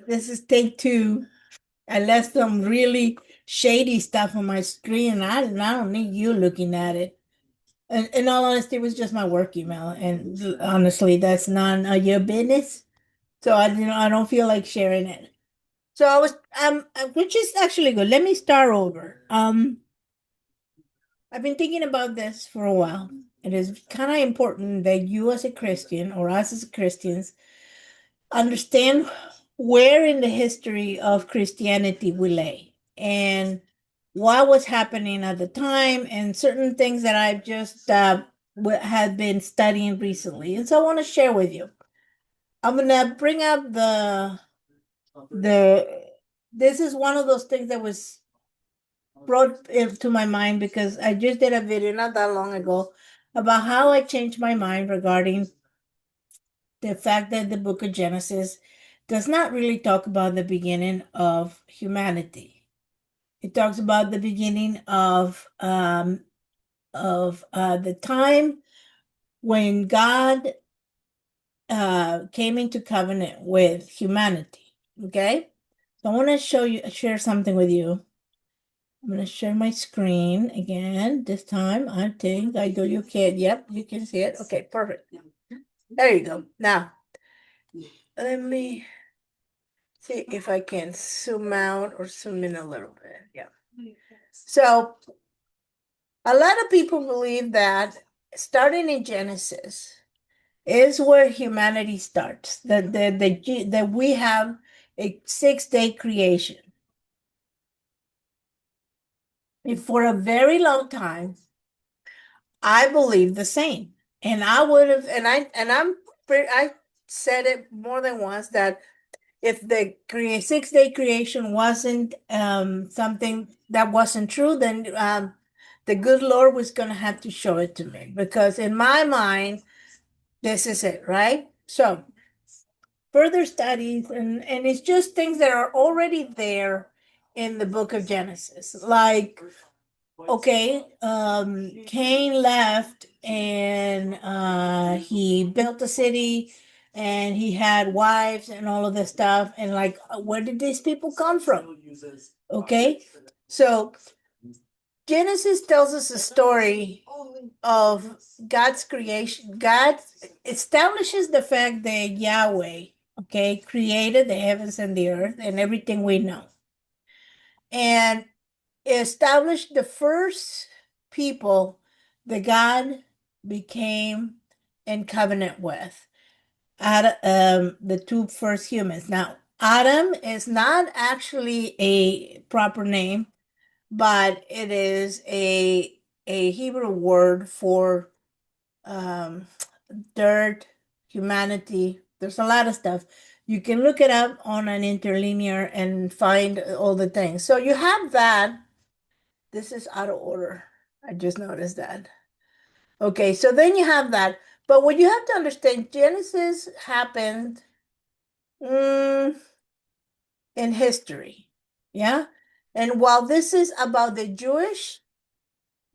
This is take two. I left some really shady stuff on my screen. I don't need you looking at it. And in all honesty, it was just my work email. And honestly, that's none of your business. So I don't feel like sharing it. So which is actually good. Let me start over. I've been thinking about this for a while. It is kind of important that you as a Christian or us as Christians understand where in the history of Christianity we lay and what was happening at the time and certain things that I've just had been studying recently. And so I want to share with you. I'm gonna bring up the this is one of those things that was brought into my mind because I just did a video not that long ago about how I changed my mind regarding the fact that the book of Genesis does not really talk about the beginning of humanity. It talks about the beginning of the time when God came into covenant with humanity. Okay, so I want to share something with you. I'm going to share my screen again. This time, I think I do. You can. Yep, you can see it. Okay, perfect. There you go. Now, let me see if I can zoom out or zoom in a little bit. Yeah. So, a lot of people believe that starting in Genesis is where humanity starts. That we have a 6-day creation. And for a very long time, I believe the same. And I would have, I said it more than once that if the 6-day creation wasn't something that wasn't true, then the good Lord was going to have to show it to me because in my mind, this is it, right? So further studies and it's just things that are already there in the book of Genesis, like okay, Cain left and he built a city and he had wives and all of this stuff. And like, where did these people come from? Okay, so Genesis tells us a story of God's creation. God establishes the fact that Yahweh, okay, created the heavens and the earth and everything we know. And established the first people that God became in covenant with. The two first humans. Now, Adam is not actually a proper name, but it is a Hebrew word for um, dirt, humanity. There's a lot of stuff. You can look it up on an interlinear and find all the things. So you have that. This is out of order. I just noticed that. Okay, so then you have that. But what you have to understand, Genesis happened mm, in history. Yeah. And while this is about the Jewish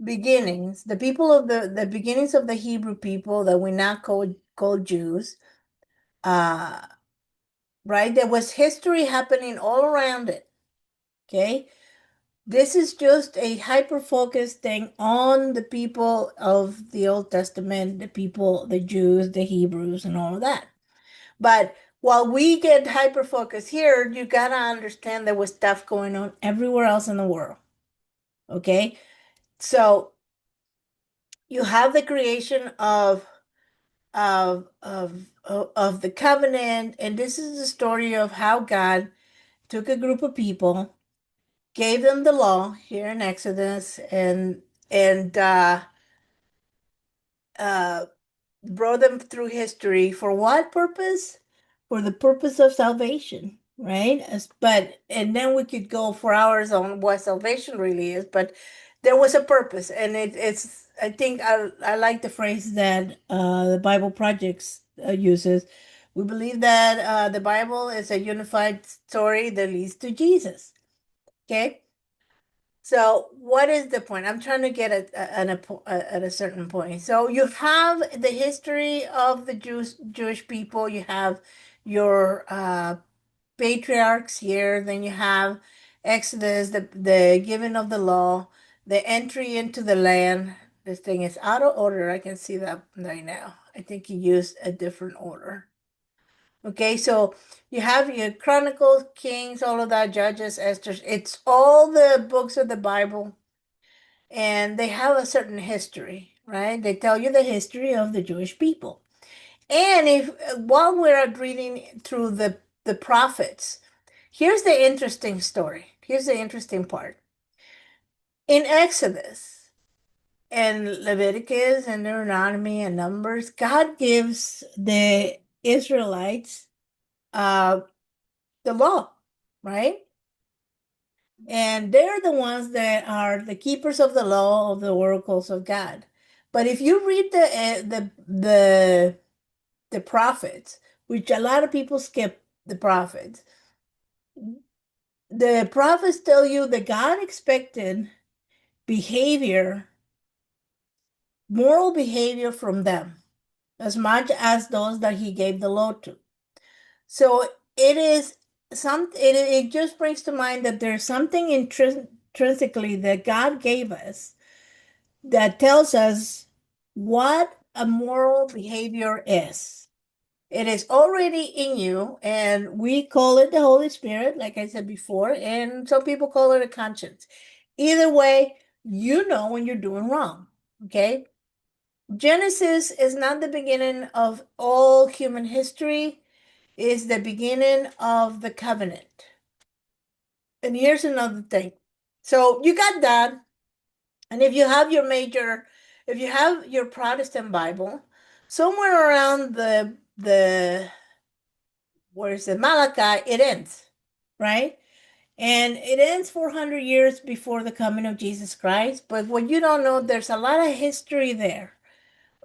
beginnings, the people of the beginnings of the Hebrew people that we now call Jews, uh, right? There was history happening all around it. Okay. This is just a hyper-focused thing on the people of the Old Testament, the people, the Jews, the Hebrews, and all of that. But while we get hyper-focused here, you gotta understand there was stuff going on everywhere else in the world. Okay? So you have the creation of the covenant, and this is the story of how God took a group of people, gave them the law here in Exodus, and uh, brought them through history for what purpose? For the purpose of salvation, right? But and then we could go for hours on what salvation really is, but there was a purpose, and it's. I think I like the phrase that the Bible Projects uses. We believe that the Bible is a unified story that leads to Jesus. Okay. So what is the point? I'm trying to get at a certain point. So you have the history of the Jewish people. You have your patriarchs here. Then you have Exodus, the giving of the law, the entry into the land. This thing is out of order. I can see that right now. I think he used a different order. Okay, so you have your Chronicles, Kings, all of that, Judges, Esther. It's all the books of the Bible, and they have a certain history, right? They tell you the history of the Jewish people. And if while we're reading through the prophets, here's the interesting story. Here's the interesting part. In Exodus and Leviticus and Deuteronomy and Numbers, God gives the Israelites uh, the law, right? And they're the ones that are the keepers of the law of the oracles of God. But if you read the prophets, which a lot of people skip the prophets, the prophets tell you that God expected behavior, moral behavior from them, as much as those that he gave the law to. So it is it just brings to mind that there's something intrinsically that God gave us that tells us what a moral behavior is. It is already in you, and we call it the Holy Spirit, like I said before, and some people call it a conscience. Either way, you know when you're doing wrong. Okay. Genesis is not the beginning of all human history, is the beginning of the covenant. And here's another thing. So you got that. And if you have if you have your Protestant Bible, somewhere around the where is it, Malachi, it ends, right? And it ends 400 years before the coming of Jesus Christ. But what you don't know, there's a lot of history there,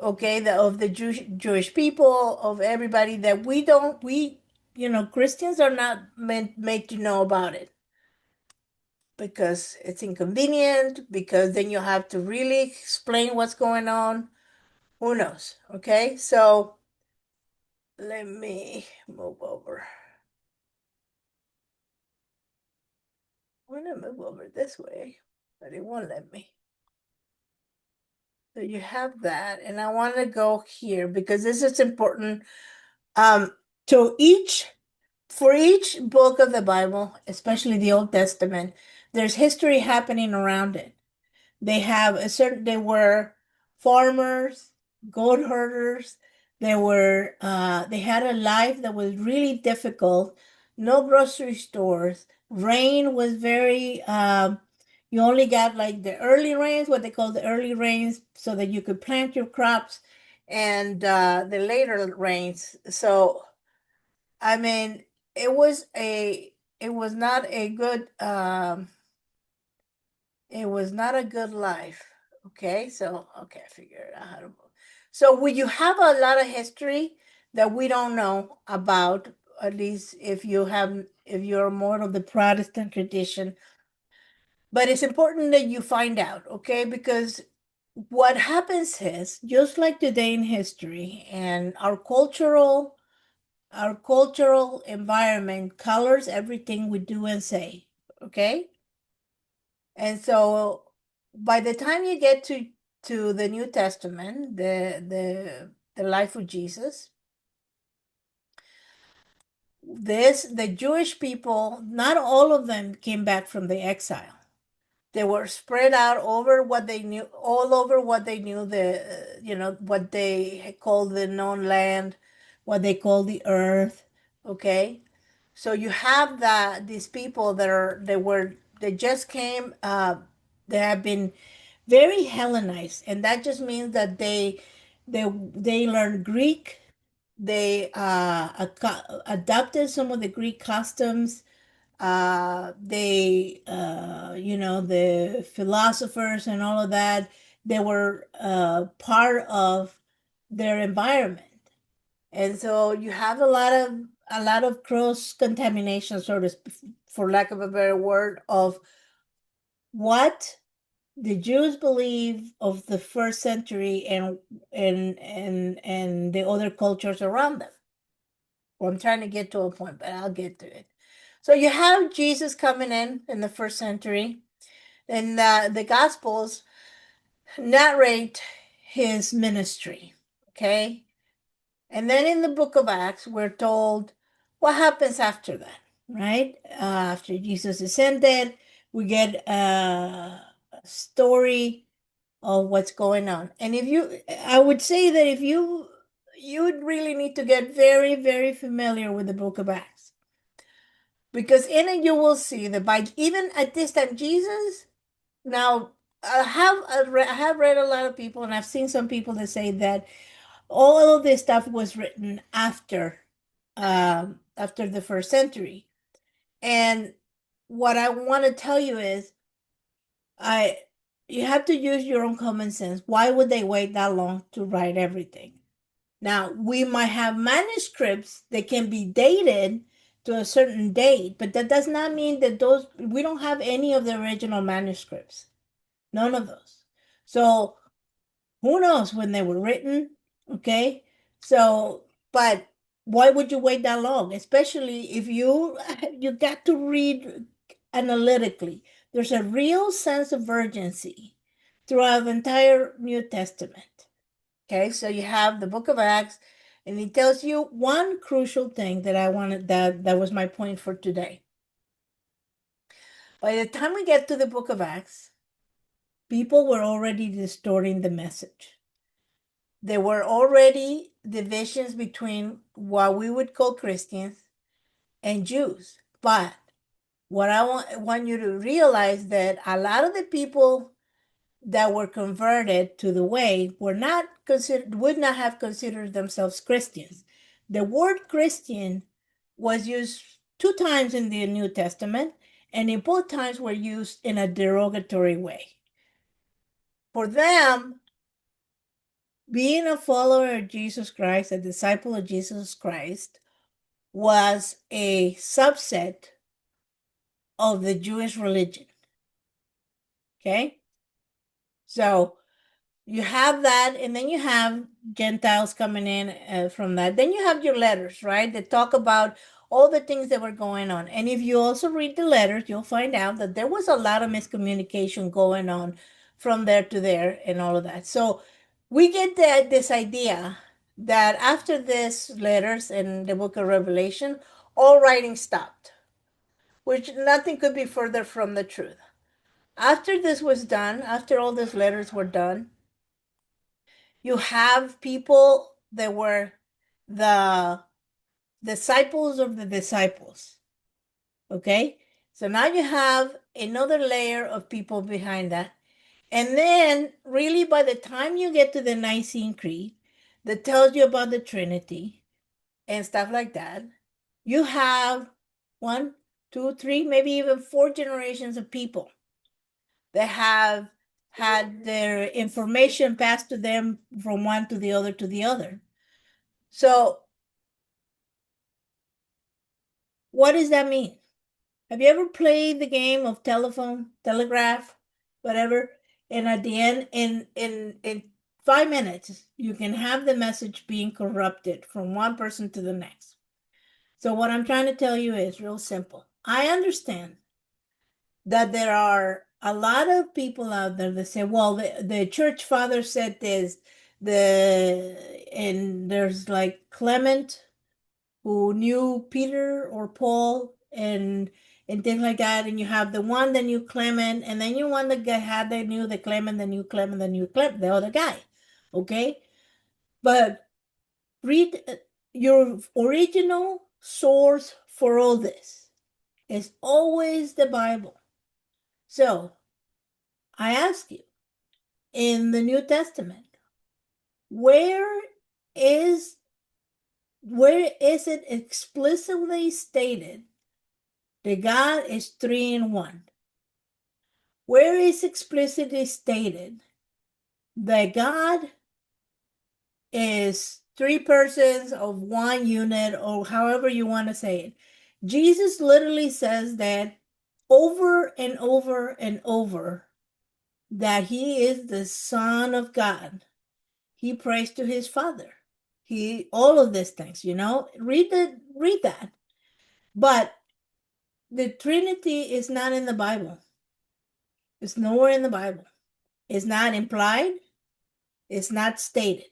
okay, of the Jewish people, of everybody that Christians are not made to know about it because it's inconvenient, because then you have to really explain what's going on. Who knows? Okay, so let me move over. I want to move over this way, but it won't let me. So you have that, and I want to go here because this is important. Um, so for each book of the Bible, especially the Old Testament, there's history happening around it. They were farmers, goat herders. They had a life that was really difficult. No grocery stores. Rain was very, you only got like the early rains, what they call the early rains, so that you could plant your crops, and the later rains. So, I mean, it was it was not a good, it was not a good life. Okay, so okay, I figured out how to move. So when you have a lot of history that we don't know about, at least if you're more of the Protestant tradition, but it's important that you find out, okay? Because what happens is just like today in history, and our cultural environment colors everything we do and say, okay? And so by the time you get to the New Testament, the life of Jesus, the Jewish people, not all of them came back from the exile. They were spread out over what they knew, all over what they knew, what they called the known land, what they call the earth. Okay. So you have these people they just came, they have been very Hellenized, and that just means that they learned Greek. They adopted some of the Greek customs. The philosophers and all of that, they were part of their environment, and so you have a lot of cross contamination, for lack of a better word, of what the Jews believe of the first century and the other cultures around them. Well, I'm trying to get to a point, but I'll get to it. So you have Jesus coming in the first century, and the Gospels narrate his ministry. Okay. And then in the book of Acts, we're told what happens after that, right? After Jesus ascended, we get a story of what's going on. And I would say that if you would really need to get very, very familiar with the book of Acts. Because in it, you will see that by even at this time, Jesus, now, I have read a lot of people, and I've seen some people that say that all of this stuff was written after the first century. And what I want to tell you is, I you have to use your own common sense. Why would they wait that long to write everything? Now, we might have manuscripts that can be dated to a certain date, but that does not mean that we don't have any of the original manuscripts. None of those. So who knows when they were written? Okay. So, but why would you wait that long? Especially if you got to read analytically. There's a real sense of urgency throughout the entire New Testament. Okay, so you have the book of Acts, and it tells you one crucial thing that I wanted that was my point for today. By the time we get to the book of Acts, people were already distorting the message. There were already divisions between what we would call Christians and Jews. But what I want you to realize that a lot of the people that were converted to the way would not have considered themselves Christians. The word Christian was used two times in the New Testament, and in both times were used in a derogatory way. For them, being a follower of Jesus Christ, a disciple of Jesus Christ, was a subset of the Jewish religion. Okay? So you have that, and then you have Gentiles coming in from that. Then you have your letters, right? That talk about all the things that were going on. And if you also read the letters, you'll find out that there was a lot of miscommunication going on from there to there and all of that. So we get this idea that after this letters in the book of Revelation, all writing stopped, which nothing could be further from the truth. After this was done, after all these letters were done, you have people that were the disciples of the disciples. Okay? So now you have another layer of people behind that. And then, really, by the time you get to the Nicene Creed that tells you about the Trinity and stuff like that, you have one, two, three, maybe even four generations of people that have had their information passed to them from one to the other to the other. So, what does that mean? Have you ever played the game of telephone, telegraph, whatever? And at the end, in 5 minutes, you can have the message being corrupted from one person to the next. So what I'm trying to tell you is real simple. I understand that there are a lot of people out there that say, well, the church father said this, and there's like Clement who knew Peter or Paul and things like that, and you have the one that knew Clement, and then you want the guy had they knew the Clement, the new Clement, the new Clement, the other guy. Okay, but read your original source for all this is always the Bible. So I ask you, in the New Testament, where is where is it explicitly stated that God is three in one? Where is explicitly stated that God is three persons of one unit, or however you want to say it? Jesus literally says that over and over and over, that he is the Son of God. He prays to his Father. All of these things, read that. But The Trinity is not in the Bible. It's nowhere in the Bible. It's not implied. It's not stated.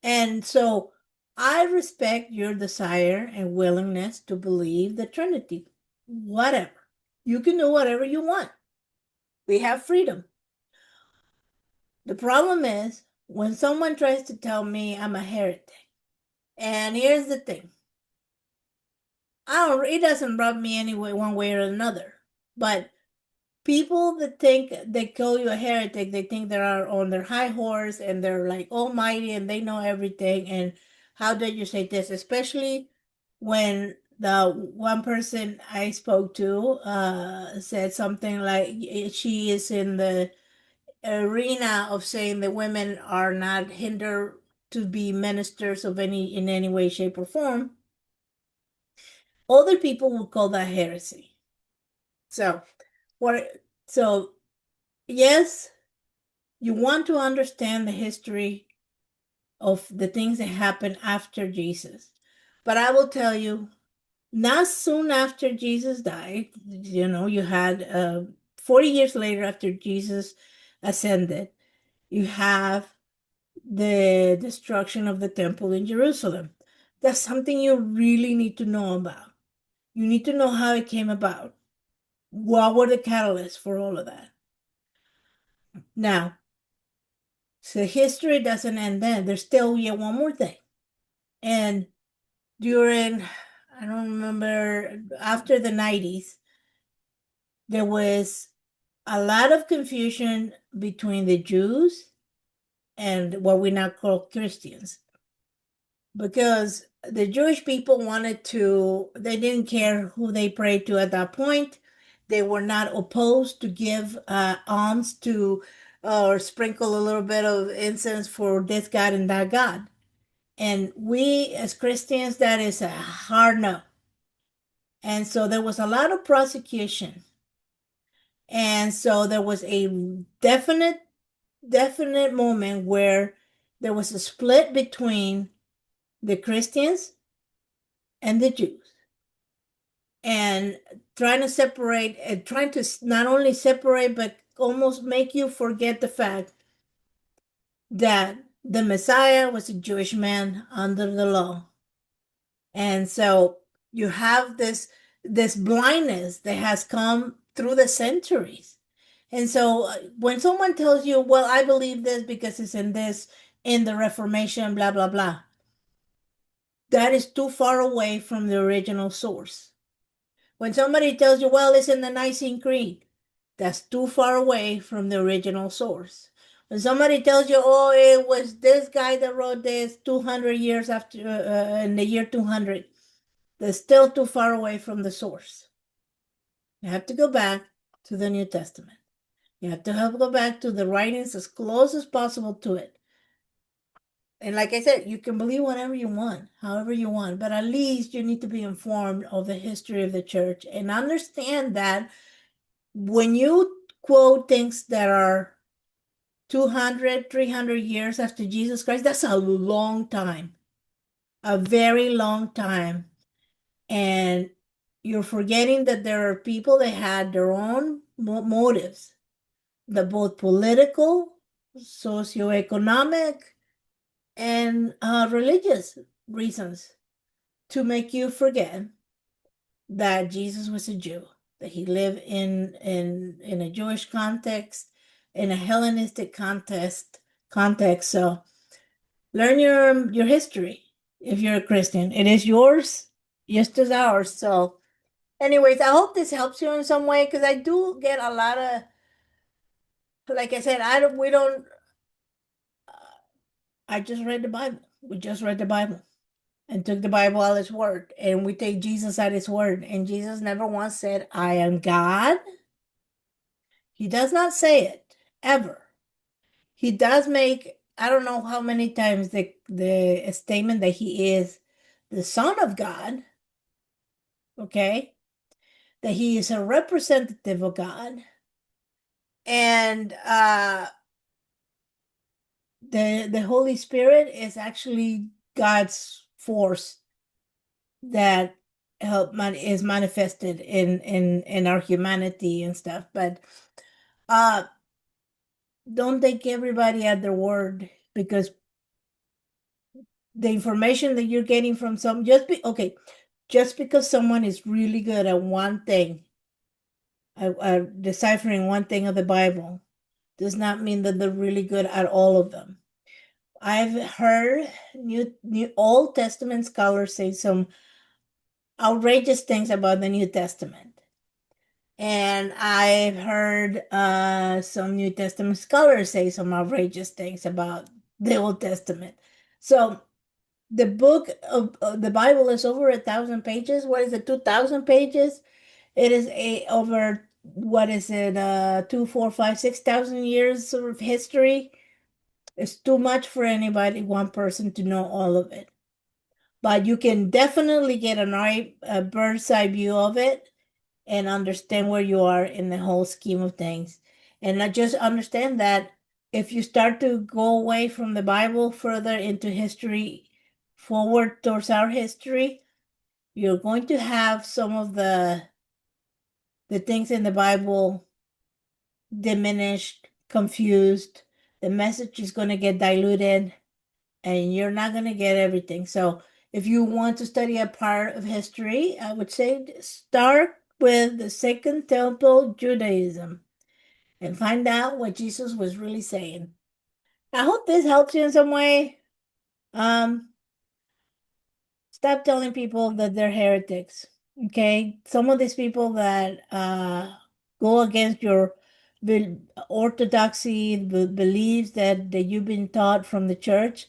And so I respect your desire and willingness to believe the Trinity. Whatever. You can do whatever you want. We have freedom. The problem is when someone tries to tell me I'm a heretic. And here's the thing. It doesn't rub me anyway one way or another. But people that think they call you a heretic, they think they are on their high horse and they're like almighty and they know everything. And how did you say this? Especially when the one person I spoke to said something like she is in the arena of saying that women are not hindered to be ministers of any way, shape, or form. Other people would call that heresy. So what? So yes, you want to understand the history of the things that happened after Jesus. But I will tell you, not soon after Jesus died, you had 40 years later after Jesus ascended, you have the destruction of the temple in Jerusalem. That's something you really need to know about. You need to know how it came about. What were the catalysts for all of that? Now, so history doesn't end then. There's still yet one more thing. And during, I don't remember, after the 90s, there was a lot of confusion between the Jews and what we now call Christians. Because the Jewish people they didn't care who they prayed to at that point. They were not opposed to give alms to or sprinkle a little bit of incense for this God and that God. And we as Christians, that is a hard no. And so there was a lot of prosecution. And so there was a definite moment where there was a split between the Christians and the Jews. And trying to not only separate, but almost make you forget the fact that the Messiah was a Jewish man under the law. And so you have this blindness that has come through the centuries. And so when someone tells you, well, I believe this because it's in the Reformation, blah, blah, blah, that is too far away from the original source. When somebody tells you, well, it's in the Nicene Creed, that's too far away from the original source. When somebody tells you, oh, it was this guy that wrote this 200 years after, in the year 200, that's still too far away from the source. You have to go back to the New Testament. You have to go back to the writings as close as possible to it. And like I said, you can believe whatever you want, however you want, but at least you need to be informed of the history of the church and understand that when you quote things that are 200, 300 years after Jesus Christ, that's a long time, a very long time. And you're forgetting that there are people that had their own motives, the both political, socioeconomic, and religious reasons to make you forget that Jesus was a Jew, that he lived in a Jewish context, in a Hellenistic context. So learn your history if you're a Christian. It is yours, just as ours. So, anyways, I hope this helps you in some way because I do get a lot of, like I said, we don't. I just read the Bible. We just read the Bible and took the Bible at its word, and we take Jesus at his word. And Jesus never once said, "I am God." He does not say it ever. He does make, I don't know how many times the statement that he is the Son of God, okay? That he is a representative of God. And the Holy Spirit is actually God's force that is manifested in our humanity and stuff. But uh don't take everybody at their word, because the information that you're getting from some just because someone is really good at one thing, deciphering one thing of the Bible, does not mean that they're really good at all of them. I've heard new Old Testament scholars say some outrageous things about the New Testament. And I've heard some New Testament scholars say some outrageous things about the Old Testament. So the book of the Bible is over 1,000 pages. What is it, 2,000 pages? It is a over, what is it, 2, 4, 5, 6,000 years of history. It's too much for anybody, one person, to know all of it. But you can definitely get a bird's eye view of it and understand where you are in the whole scheme of things. And not just understand that if you start to go away from the Bible further into history, forward towards our history, you're going to have some of the things in the Bible diminished, confused. The message is going to get diluted, and you're not going to get everything. So if you want to study a part of history, I would say start with the Second Temple Judaism and find out what Jesus was really saying. I hope this helps you in some way. Um, Stop telling people that they're heretics. Okay? Some of these people that go against your orthodoxy, the beliefs that you've been taught from the church,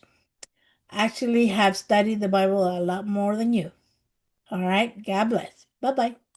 actually have studied the Bible a lot more than you. All right. God bless. Bye bye.